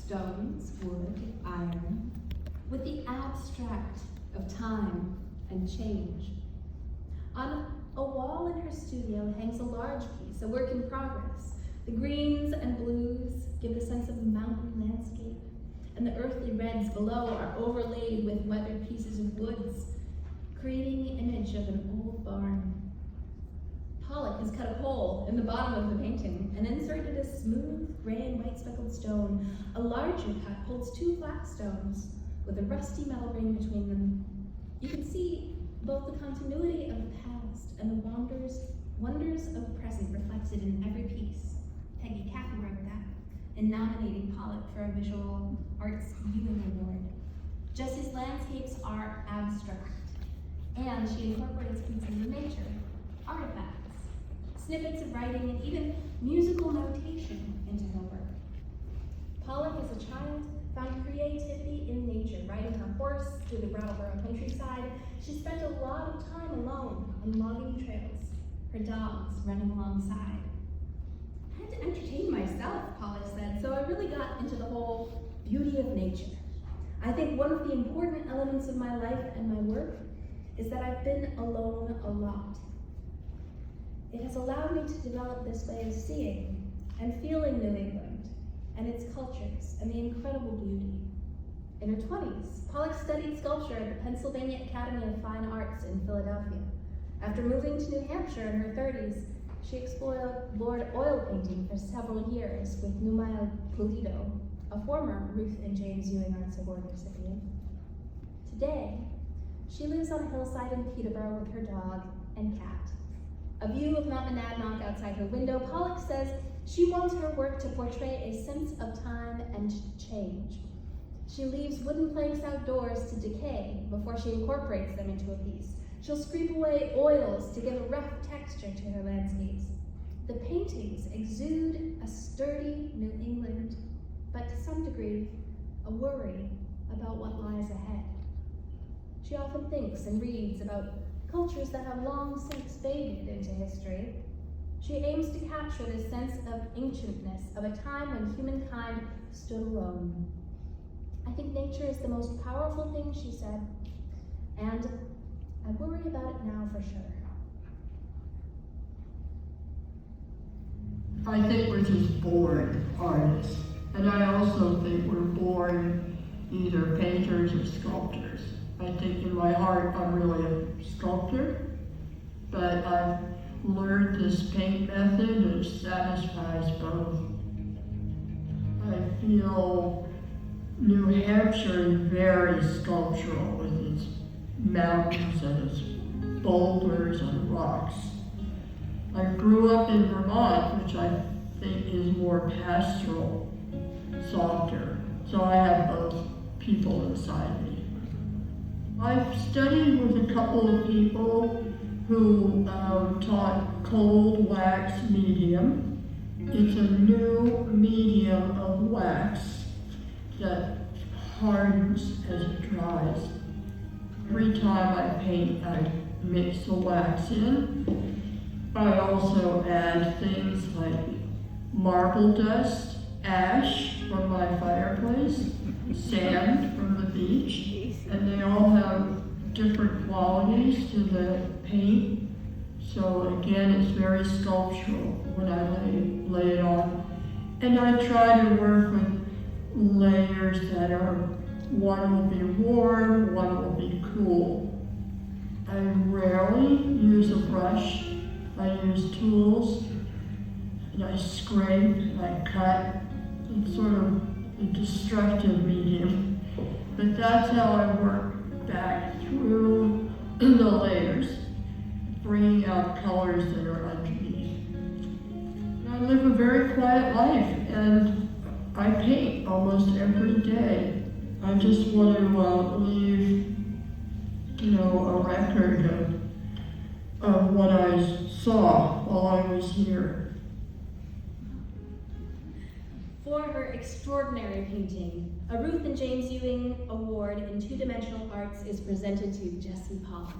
stones, wood, iron, with the abstract of time and change. On a wall in her studio hangs a large piece, a work in progress. The greens and blues give the sense of a mountain landscape, and the earthly reds below are overlaid with weathered pieces of woods, creating the image of an old barn. Pollock has cut a hole in the bottom of the painting and inserted a smooth gray and white speckled stone. A larger cut holds 2 flat stones with a rusty metal ring between them. You can see both the continuity of the past and the wonders of the present reflected in every piece. Peggy Caffey wrote that in nominating Pollock for a Visual Arts Ewing Award. Jessie's landscapes are abstract, and she incorporates pieces of nature, artifacts, snippets of writing, and even musical notation into her work. Pollock, as a child, found creativity in nature, riding her horse through the Brattleboro countryside. She spent a lot of time alone on logging trails, her dogs running alongside. I had to entertain myself, Pollock said, so I really got into the whole beauty of nature. I think one of the important elements of my life and my work is that I've been alone a lot. It has allowed me to develop this way of seeing and feeling New England and its cultures and the incredible beauty. In her 20s, Pollock studied sculpture at the Pennsylvania Academy of Fine Arts in Philadelphia. After moving to New Hampshire in her 30s, she explored oil painting for several years with Numaya Pulido, a former Ruth and James Ewing Arts Award recipient. Today, she lives on a hillside in Peterborough with her dog and cat. A view of Mount Monadnock outside her window, Pollock says she wants her work to portray a sense of time and change. She leaves wooden planks outdoors to decay before she incorporates them into a piece. She'll scrape away oils to give a rough texture to her landscapes. The paintings exude a sturdy New England, but to some degree, a worry about what lies ahead. She often thinks and reads about cultures that have long since faded into history. She aims to capture this sense of ancientness of a time when humankind stood alone. I think nature is the most powerful thing, she said, and I worry about it now for sure. I think we're just born artists, and I also think we're born either painters or sculptors. I think in my heart I'm really a sculptor, but I've learned this paint method which satisfies both. I feel New Hampshire is very sculptural with its mountains and its boulders and rocks. I grew up in Vermont, which I think is more pastoral, softer, so I have both people inside me. I've studied with a couple of people who taught cold wax medium. It's a new medium of wax that hardens as it dries. Every time I paint, I mix the wax in. I also add things like marble dust, ash from my fireplace, sand from the beach, and they all have different qualities to the paint. So again, it's very sculptural when I lay it on. And I try to work with layers that are, one will be warm, one will be cool. I rarely use a brush. I use tools, and I scrape, and I cut. It's sort of a destructive medium. But that's how I work back through the layers, bringing out colors that are underneath. I live a very quiet life, and I paint almost every day. I just want to leave, a record of what I saw while I was here. For her extraordinary painting, a Ruth and James Ewing Award in Two-Dimensional Arts is presented to Jessie Pollock.